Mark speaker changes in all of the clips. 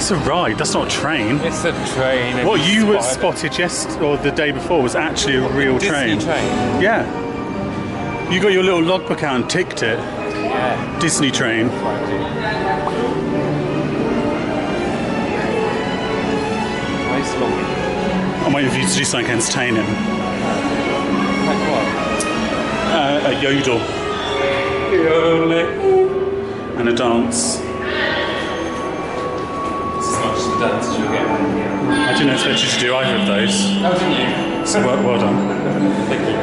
Speaker 1: That's a ride, that's not a train.
Speaker 2: It's a train.
Speaker 1: What you were spotted yesterday or the day before was actually a real train.
Speaker 2: Disney train?
Speaker 1: Yeah. You got your little logbook out and ticked it.
Speaker 2: Yeah.
Speaker 1: Disney train.
Speaker 2: Nice long.
Speaker 1: I'm waiting for you to do something entertaining.
Speaker 2: Like what?
Speaker 1: A yodel. And a dance.
Speaker 2: It's as much as the dance as you'll get.
Speaker 1: I didn't expect you to do either of those.
Speaker 2: Oh, didn't you?
Speaker 1: So well done.
Speaker 2: Thank you.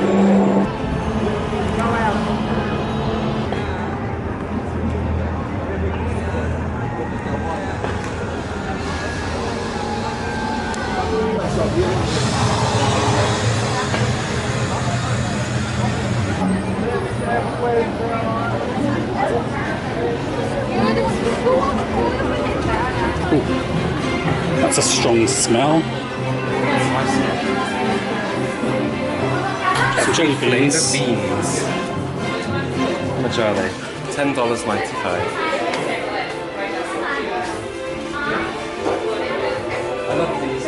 Speaker 1: Ooh. That's a strong smell. Jelly beans.
Speaker 2: Beans. How much are they? $10.95. I love these.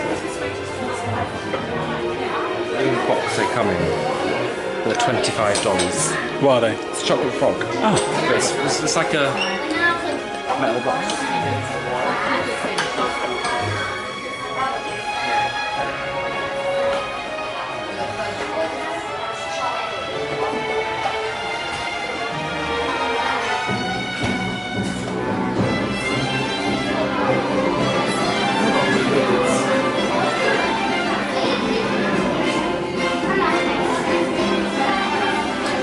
Speaker 2: In the box they come in. They're $25.
Speaker 1: What are they?
Speaker 2: It's chocolate frog.
Speaker 1: Oh.
Speaker 2: But it's like a metal box.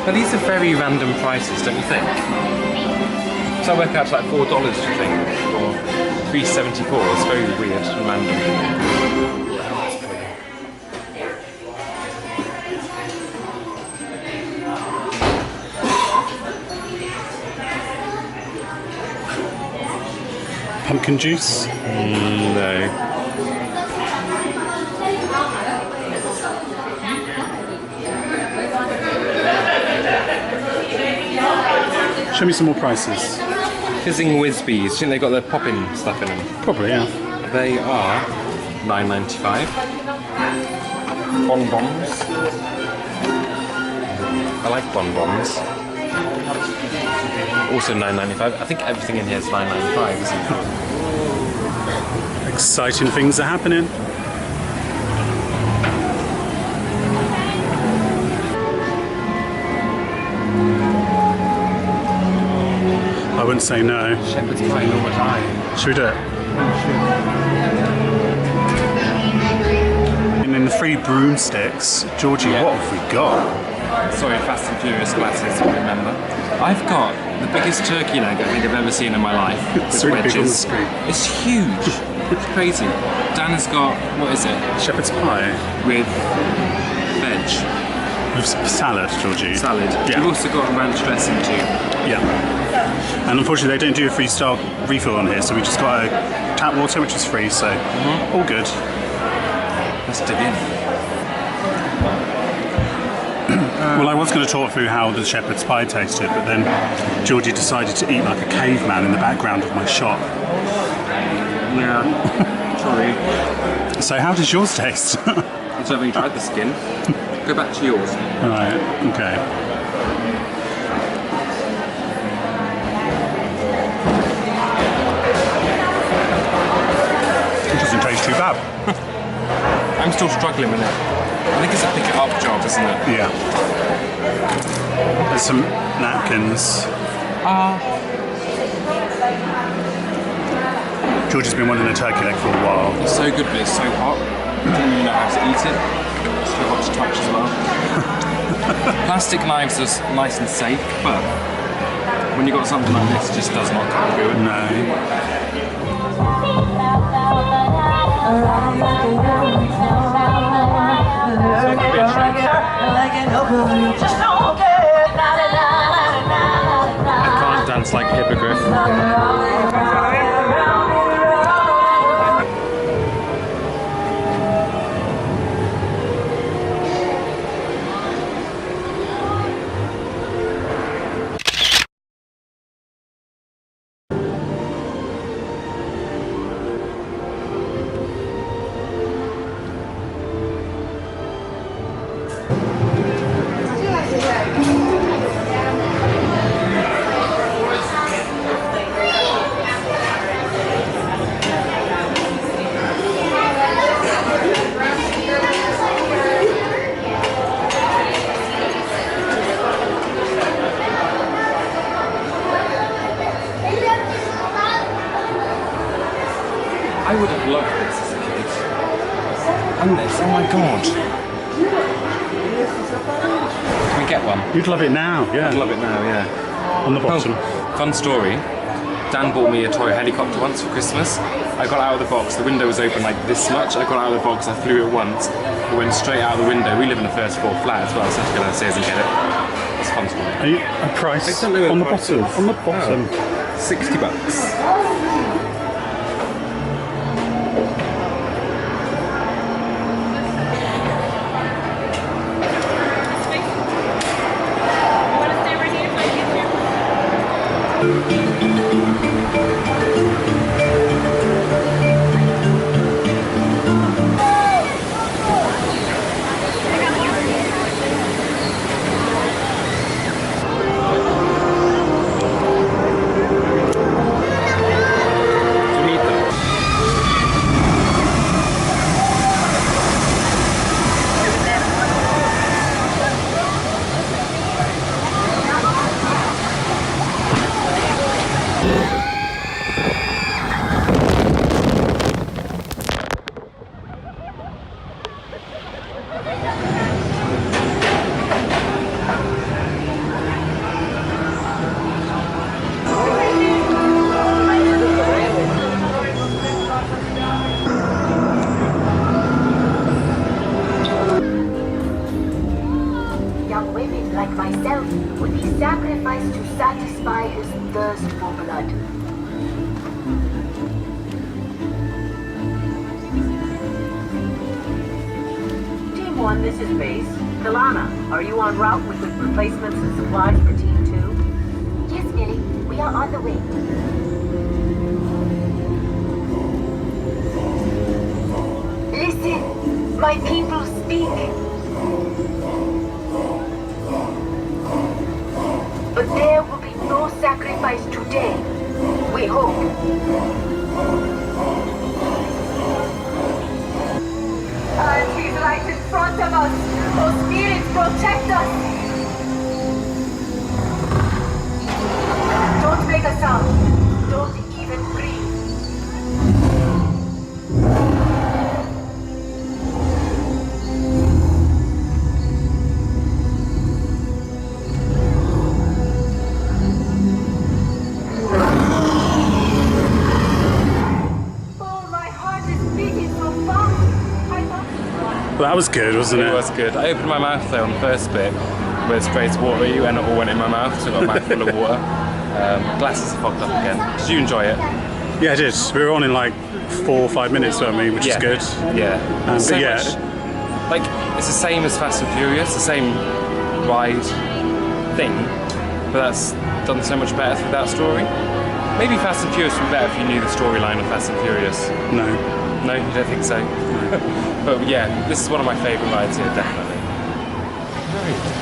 Speaker 2: Now these are very random prices, don't you think? So I work out to like $4, do you think? Or $3.74, it's very weird and random.
Speaker 1: Pumpkin juice?
Speaker 2: No.
Speaker 1: Show me some more prices.
Speaker 2: Fizzing Whizbees, do you think they've got the popping stuff in them?
Speaker 1: Probably, yeah.
Speaker 2: They are $9.95. Bonbons. I like bonbons. Also $9.95. I think everything in here is $9.95, isn't it?
Speaker 1: Exciting things are happening. I wouldn't say no.
Speaker 2: Shepherd's pie, nor would I.
Speaker 1: Should we do it? And in the Three Broomsticks, Georgie, what have we got?
Speaker 2: Sorry, Fast and Furious glasses, if you remember. I've got the biggest turkey leg I think I've ever seen in my life.
Speaker 1: It's really big on the screen.
Speaker 2: It's huge. It's crazy. Dan has got, what is it?
Speaker 1: Shepherd's pie.
Speaker 2: With veg.
Speaker 1: With salad, Georgie.
Speaker 2: Salad.
Speaker 1: Yeah.
Speaker 2: You've also got ranch dressing too.
Speaker 1: Yeah. And unfortunately they don't do a freestyle refill on here, so we just got a tap water which is free, so all good.
Speaker 2: Let's dig in.
Speaker 1: Well, I was going to talk through how the shepherd's pie tasted, but then Georgie decided to eat like a caveman in the background of my shop.
Speaker 2: Yeah. Sorry.
Speaker 1: So how does yours taste?
Speaker 2: It's having you tried the skin. Go back to yours.
Speaker 1: Alright, okay. It doesn't taste too bad.
Speaker 2: I'm still struggling with it. I think it's a pick it up job, isn't it?
Speaker 1: Yeah. There's some napkins. George has been wanting a turkey leg for a while.
Speaker 2: It's so good, but it's so hot. I don't really know how to eat it. It's too hot to touch as well. Plastic knives are nice and safe, but when you've got something like this, it just does not come good.
Speaker 1: No.
Speaker 2: I can't dance like a hippogriff. would have loved this as a kid. And this, oh my god. Can we get one?
Speaker 1: You'd love it now, yeah.
Speaker 2: I'd love it now, yeah.
Speaker 1: On the bottom.
Speaker 2: Oh, fun story. Dan bought me a toy helicopter once for Christmas. I got out of the box, the window was open like this much. I got out of the box, I flew it once. It went straight out of the window. We live in a first floor flat as well, so I had to go downstairs and get it. It's a fun story.
Speaker 1: Are you, a price
Speaker 2: I don't know
Speaker 1: on the
Speaker 2: price
Speaker 1: bottom?
Speaker 2: is.
Speaker 1: On the bottom.
Speaker 2: Oh, $60.
Speaker 3: This is Base. Kalana, are you en route with replacements and supplies for Team 2?
Speaker 4: Yes, Millie. We are on the way.
Speaker 3: Listen! My people speak! But there will be no sacrifice today. We hope. Trees right in front of us. Oh, spirits, protect us. Don't make a sound. Don't even breathe. Oh, my heart is beating so fast.
Speaker 1: Well, that was good, wasn't it?
Speaker 2: It was good. I opened my mouth though on the first bit where it sprays water at you and it all went in my mouth, so I got a mouthful of water. Glasses are fogged up again. Did you enjoy it?
Speaker 1: Yeah, I did. We were on in like 4 or 5 minutes, weren't we? Which is good.
Speaker 2: Yeah.
Speaker 1: But
Speaker 2: So
Speaker 1: yeah,
Speaker 2: much, like, it's the same as Fast and Furious, the same ride thing, but that's done so much better through that story. Maybe Fast and Furious would be better if you knew the storyline of Fast and Furious.
Speaker 1: no.
Speaker 2: No, you don't think so? But yeah, this is one of my favourite rides here, definitely. Right.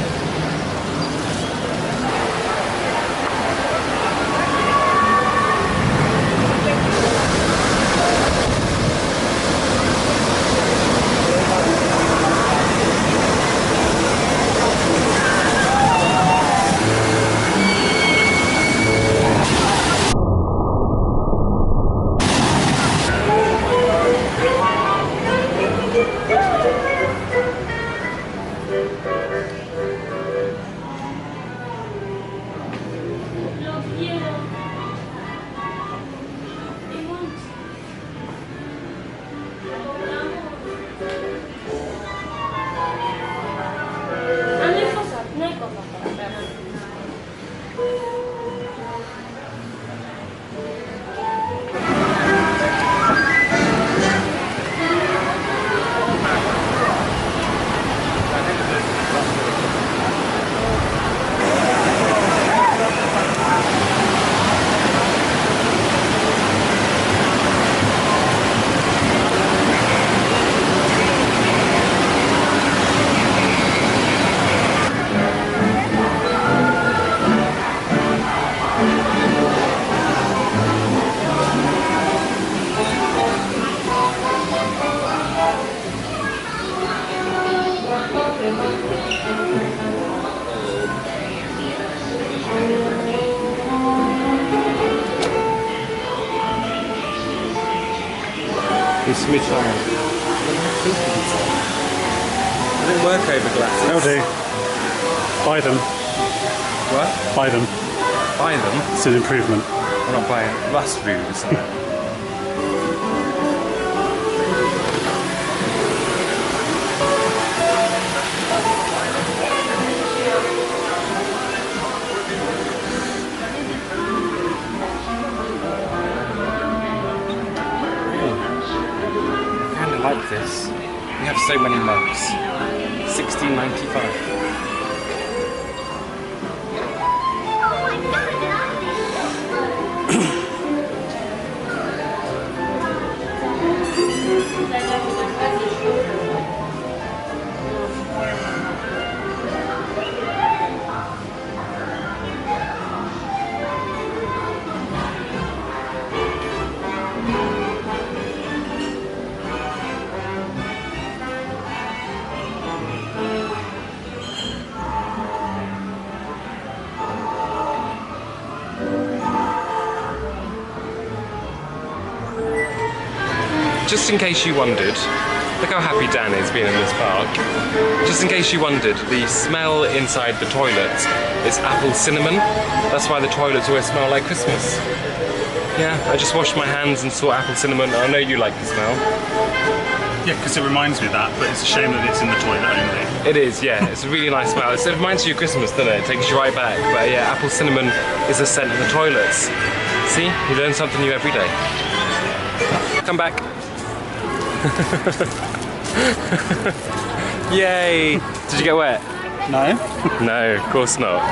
Speaker 2: It's smidge higher. Does it work over glasses?
Speaker 1: That'll do. Buy them.
Speaker 2: What?
Speaker 1: Buy them.
Speaker 2: Buy them?
Speaker 1: It's an improvement.
Speaker 2: I'm not buying it. That's rude, isn't it? I kind of like this. We have so many mugs. $16.95. Just in case you wondered, look how happy Dan is being in this park. Just in case you wondered, the smell inside the toilets is apple cinnamon. That's why the toilets always smell like Christmas. Yeah, I just washed my hands and saw apple cinnamon. I know you like the smell.
Speaker 1: Yeah, because it reminds me of that, but it's a shame that it's in the toilet only.
Speaker 2: It is, yeah. It's a really nice smell. It reminds you of Christmas, doesn't it? It takes you right back. But yeah, apple cinnamon is a scent in the toilets. See? You learn something new every day. Come back. Yay! Did you get wet?
Speaker 1: No.
Speaker 2: No, of course not.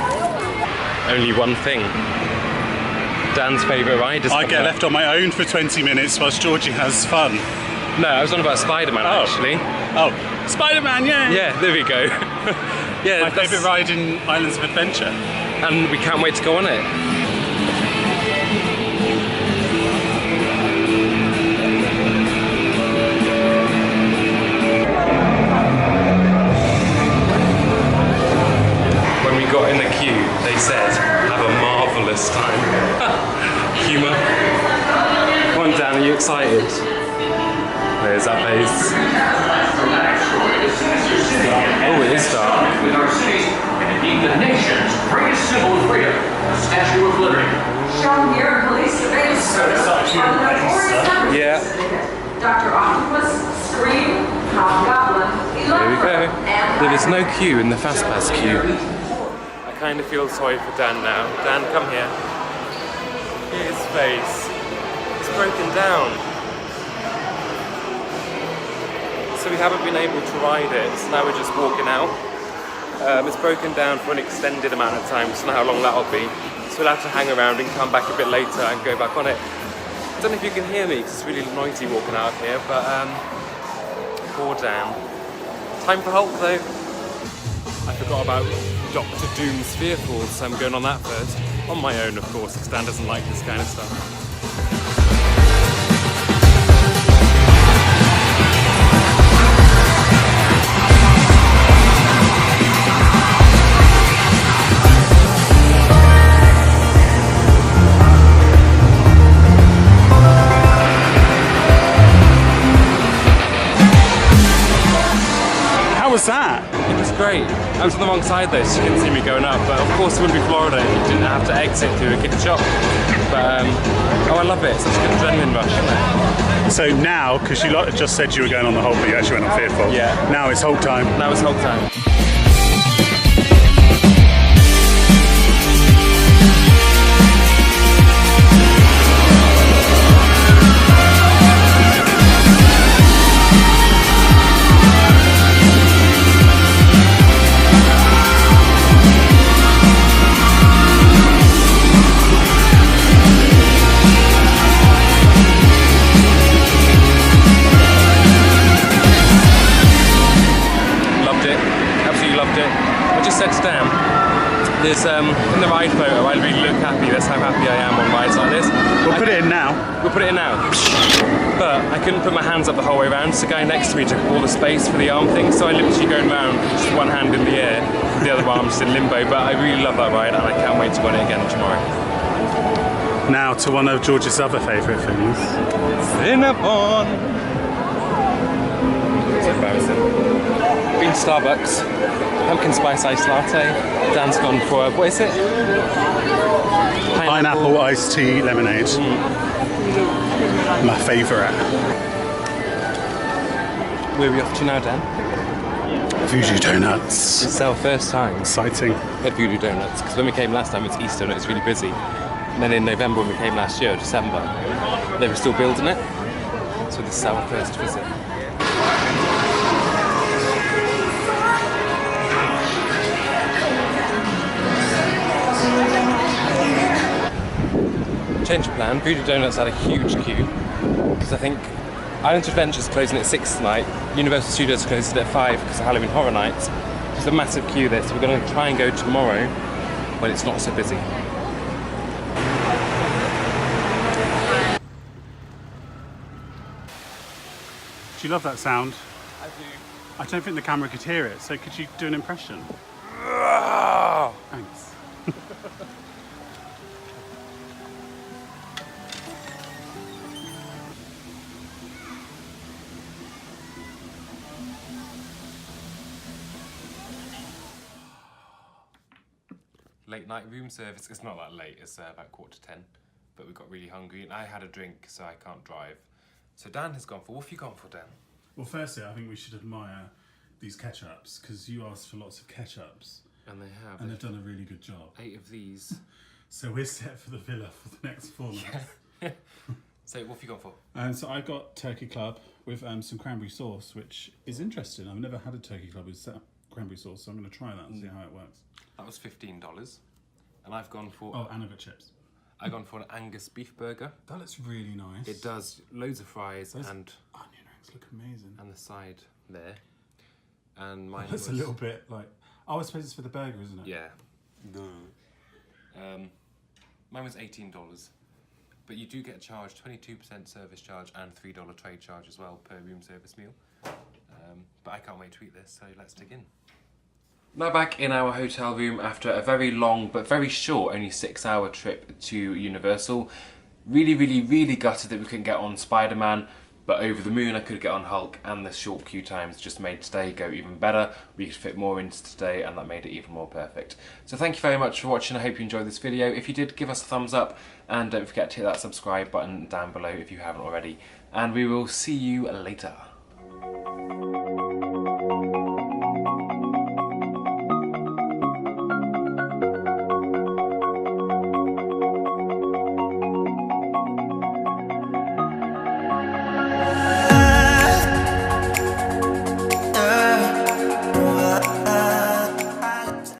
Speaker 2: Only one thing. Dan's favourite ride is...
Speaker 1: I get left on my own for 20 minutes whilst Georgie has fun.
Speaker 2: No, I was on about Spider-Man actually.
Speaker 1: Oh, Spider-Man, yeah!
Speaker 2: Yeah, there we go. Yeah,
Speaker 1: my favourite ride in Islands of Adventure.
Speaker 2: And we can't wait to go on it. When we got in the queue, they said, have a marvellous time. Humour. Come on, Dan, are you excited? There's that face. Oh, it is dark.
Speaker 4: With our cities and indeed the nation's greatest symbol of freedom, the Statue of Liberty.
Speaker 5: Shown here, police surveillance service on the notorious numbers.
Speaker 2: Yeah.
Speaker 5: Dr. Octopus, Scream, Hobgoblin,
Speaker 2: There we go.
Speaker 5: and
Speaker 2: There is no queue in the Fastpass queue. I kind of feel sorry for Dan now. Dan, come here. Look at his face. It's broken down. So we haven't been able to ride it, so now we're just walking out. It's broken down for an extended amount of time, so I don't know how long that'll be. So we'll have to hang around and come back a bit later and go back on it. I don't know if you can hear me, because it's really noisy walking out of here, but poor Dan. Time for Hulk though. I forgot about Dr. Doom's Fearful, so I'm going on that first. On my own, of course, because Dan doesn't like this kind of stuff.
Speaker 1: How was that?
Speaker 2: It was great. I was on the wrong side though, so you couldn't see me going up. But of course it wouldn't be Florida if you didn't have to exit through a gift shop. But oh, I love it. It's such a good adrenaline rush, isn't it?
Speaker 1: So now, because you just said you were going on the Hulk, but you actually went on Fearful.
Speaker 2: Yeah.
Speaker 1: Now it's Hulk time.
Speaker 2: Now it's Hulk time. There's in the ride photo, I really look happy. That's how happy I am on rides like this.
Speaker 1: We'll put it in now.
Speaker 2: We'll put it in now. But I couldn't put my hands up the whole way around, so the guy next to me took all the space for the arm thing, so I literally going around just one hand in the air, the other arm just in limbo. But I really love that ride, and I can't wait to go on it again tomorrow.
Speaker 1: Now to one of George's other favourite things.
Speaker 2: Cinnabon! embarrassing. Been to Starbucks, pumpkin spice iced latte. Dan's gone for, what is it?
Speaker 1: Pineapple iced tea lemonade. My favourite.
Speaker 2: Where are we off to now, Dan?
Speaker 1: Voodoo Donuts.
Speaker 2: It's our first time
Speaker 1: Exciting.
Speaker 2: at Voodoo Donuts, because when we came last time it was Easter and it was really busy. And then in November when we came last year, December, they were still building it. So this is our first visit. Change of plan. Voodoo Donuts had a huge queue because I think Islands of Adventure is closing at 6 tonight. Universal Studios closes at 5 because of Halloween Horror Nights. There's a massive queue there, so we're going to try and go tomorrow when it's not so busy.
Speaker 1: Do you love that sound?
Speaker 2: I do.
Speaker 1: I don't think the camera could hear it, so could you do an impression? Thanks.
Speaker 2: Late night room service. It's not that late, it's about 9:45, but we got really hungry and I had a drink, so I can't drive. So Dan has gone for, what have you gone for, Dan?
Speaker 1: Well, firstly, I think we should admire these ketchups, because you asked for lots of ketchups,
Speaker 2: And they have.
Speaker 1: and they've done a really good job.
Speaker 2: 8 of these.
Speaker 1: So we're set for the villa for the next 4 nights.
Speaker 2: So what have you gone for?
Speaker 1: And so I got turkey club with some cranberry sauce, which is interesting. I've never had a turkey club with cranberry sauce, so I'm going to try that and see how it works.
Speaker 2: That was $15. And I've gone for...
Speaker 1: Oh, and I've got chips.
Speaker 2: I've gone for an Angus beef burger.
Speaker 1: That looks really nice.
Speaker 2: It does. Loads of fries
Speaker 1: Those
Speaker 2: and
Speaker 1: onion rings look amazing.
Speaker 2: the side there. And mine
Speaker 1: That's
Speaker 2: was...
Speaker 1: a little bit like... Oh, I suppose it's for the burger, isn't it?
Speaker 2: Yeah. Mine was $18. But you do get charged 22% service charge and $3 trade charge as well per room service meal. But I can't wait to eat this, so let's dig in. Now back in our hotel room after a very long but very short, only 6-hour trip to Universal. Really gutted that we couldn't get on Spider-Man, but over the moon I could get on Hulk, and the short queue times just made today go even better. We could fit more into today and that made it even more perfect. So thank you very much for watching. I hope you enjoyed this video. If you did, give us a thumbs up and don't forget to hit that subscribe button down below if you haven't already. And we will see you later.